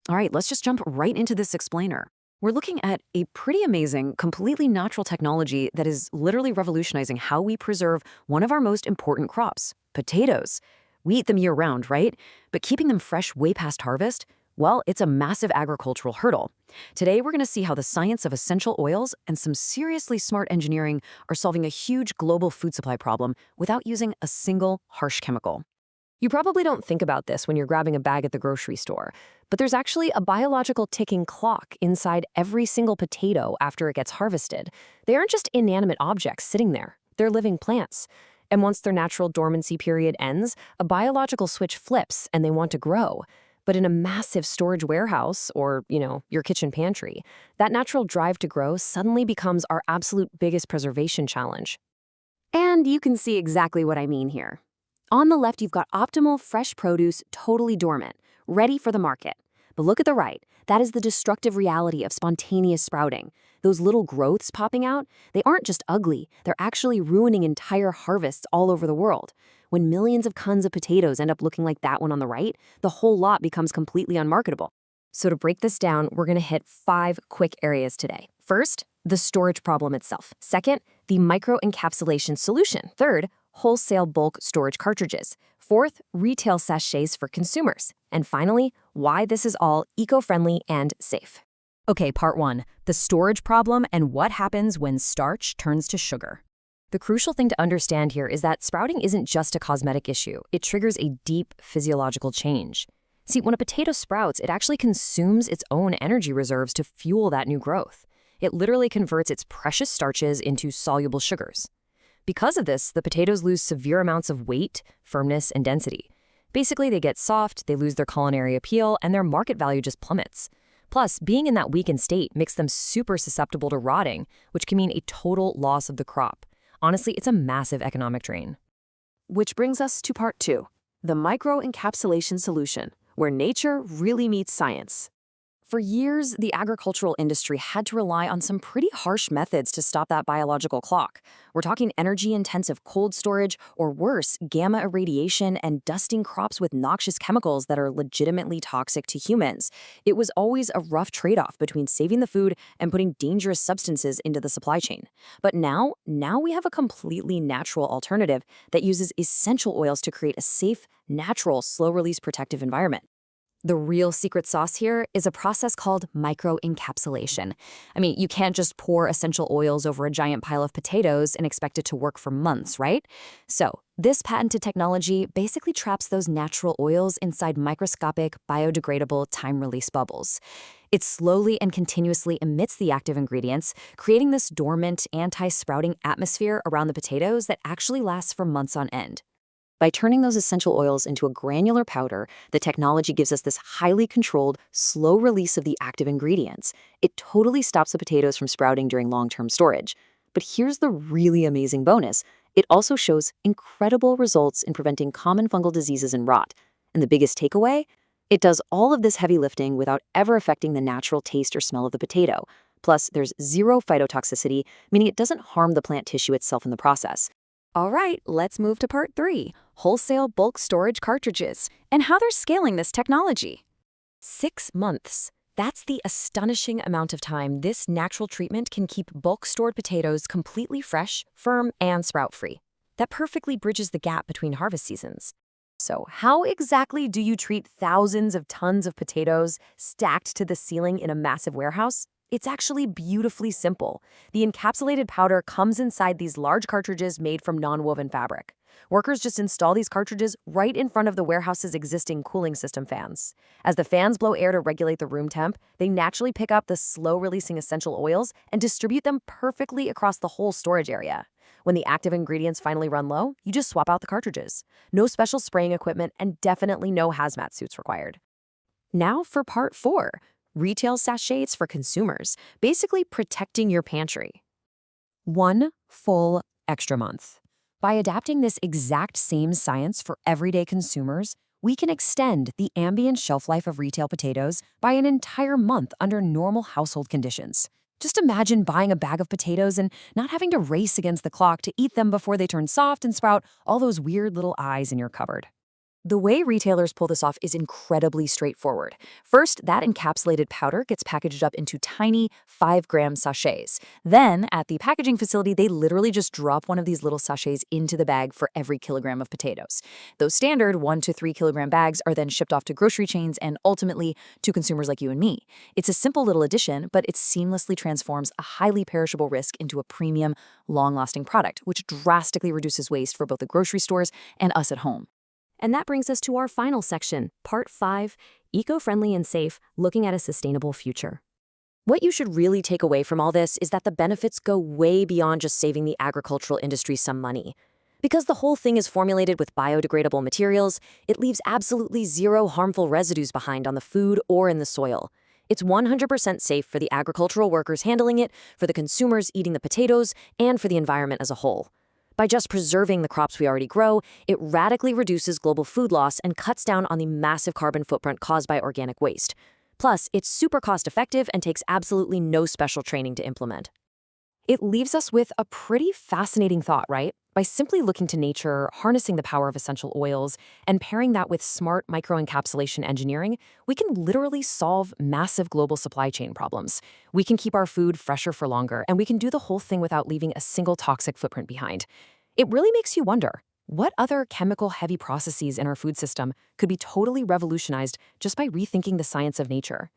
All right, let's just jump right into this explainer. We're looking at a pretty amazing, completely natural technology that is literally revolutionizing how we preserve one of our most important crops, potatoes. We eat them year round, right? But keeping them fresh way past harvest, well, it's a massive agricultural hurdle. Today, we're going to see how the science of essential oils and some seriously smart engineering are solving a huge global food supply problem without using a single harsh chemical. You probably don't think about this when you're grabbing a bag at the grocery store, but there's actually a biological ticking clock inside every single potato after it gets harvested. They aren't just inanimate objects sitting there, they're living plants. And once their natural dormancy period ends, a biological switch flips and they want to grow. But in a massive storage warehouse or, your kitchen pantry, that natural drive to grow suddenly becomes our absolute biggest preservation challenge. And you can see exactly what I mean here. On the left, you've got optimal fresh produce totally dormant, ready for the market. But look at the right. That is the destructive reality of spontaneous sprouting. Those little growths popping out, they aren't just ugly, they're actually ruining entire harvests all over the world. When millions of tons of potatoes end up looking like that one on the right, the whole lot becomes completely unmarketable. So to break this down, we're going to hit 5 quick areas today. First, the storage problem itself. Second, the microencapsulation solution. Third, wholesale bulk storage cartridges. Fourth, retail sachets for consumers. And finally, why this is all eco-friendly and safe. Okay, part 1, the storage problem and what happens when starch turns to sugar. The crucial thing to understand here is that sprouting isn't just a cosmetic issue. It triggers a deep physiological change. See, when a potato sprouts, it actually consumes its own energy reserves to fuel that new growth. It literally converts its precious starches into soluble sugars. Because of this, the potatoes lose severe amounts of weight, firmness, and density. Basically, they get soft, they lose their culinary appeal, and their market value just plummets. Plus, being in that weakened state makes them super susceptible to rotting, which can mean a total loss of the crop. Honestly, it's a massive economic drain. Which brings us to part 2, the microencapsulation solution, where nature really meets science. For years, the agricultural industry had to rely on some pretty harsh methods to stop that biological clock. We're talking energy-intensive cold storage, or worse, gamma irradiation and dusting crops with noxious chemicals that are legitimately toxic to humans. It was always a rough trade-off between saving the food and putting dangerous substances into the supply chain. But now we have a completely natural alternative that uses essential oils to create a safe, natural, slow-release protective environment. The real secret sauce here is a process called microencapsulation. I mean, you can't just pour essential oils over a giant pile of potatoes and expect it to work for months, right? So, this patented technology basically traps those natural oils inside microscopic, biodegradable, time-release bubbles. It slowly and continuously emits the active ingredients, creating this dormant, anti-sprouting atmosphere around the potatoes that actually lasts for months on end. By turning those essential oils into a granular powder, the technology gives us this highly controlled, slow release of the active ingredients. It totally stops the potatoes from sprouting during long-term storage. But here's the really amazing bonus. It also shows incredible results in preventing common fungal diseases and rot. And the biggest takeaway? It does all of this heavy lifting without ever affecting the natural taste or smell of the potato. Plus, there's zero phytotoxicity, meaning it doesn't harm the plant tissue itself in the process. All right, let's move to part 3, wholesale bulk storage cartridges, and how they're scaling this technology. 6 months. That's the astonishing amount of time this natural treatment can keep bulk stored potatoes completely fresh, firm, and sprout-free. That perfectly bridges the gap between harvest seasons. So how exactly do you treat thousands of tons of potatoes stacked to the ceiling in a massive warehouse? It's actually beautifully simple. The encapsulated powder comes inside these large cartridges made from non-woven fabric. Workers just install these cartridges right in front of the warehouse's existing cooling system fans. As the fans blow air to regulate the room temp, they naturally pick up the slow-releasing essential oils and distribute them perfectly across the whole storage area. When the active ingredients finally run low, you just swap out the cartridges. No special spraying equipment and definitely no hazmat suits required. Now for part 4. Retail sachets for consumers, basically protecting your pantry. 1 full extra month. By adapting this exact same science for everyday consumers, we can extend the ambient shelf life of retail potatoes by an entire month under normal household conditions. Just imagine buying a bag of potatoes and not having to race against the clock to eat them before they turn soft and sprout all those weird little eyes in your cupboard. The way retailers pull this off is incredibly straightforward. First, that encapsulated powder gets packaged up into tiny 5-gram sachets. Then, at the packaging facility, they literally just drop one of these little sachets into the bag for every kilogram of potatoes. Those standard 1 to 3 kilogram bags are then shipped off to grocery chains and ultimately to consumers like you and me. It's a simple little addition, but it seamlessly transforms a highly perishable risk into a premium, long-lasting product, which drastically reduces waste for both the grocery stores and us at home. And that brings us to our final section, Part 5, Eco-Friendly and Safe, Looking at a Sustainable Future. What you should really take away from all this is that the benefits go way beyond just saving the agricultural industry some money. Because the whole thing is formulated with biodegradable materials, it leaves absolutely zero harmful residues behind on the food or in the soil. It's 100% safe for the agricultural workers handling it, for the consumers eating the potatoes, and for the environment as a whole. By just preserving the crops we already grow, it radically reduces global food loss and cuts down on the massive carbon footprint caused by organic waste. Plus, it's super cost-effective and takes absolutely no special training to implement. It leaves us with a pretty fascinating thought, right? By simply looking to nature, harnessing the power of essential oils, and pairing that with smart microencapsulation engineering, we can literally solve massive global supply chain problems. We can keep our food fresher for longer, and we can do the whole thing without leaving a single toxic footprint behind. It really makes you wonder, what other chemical-heavy processes in our food system could be totally revolutionized just by rethinking the science of nature?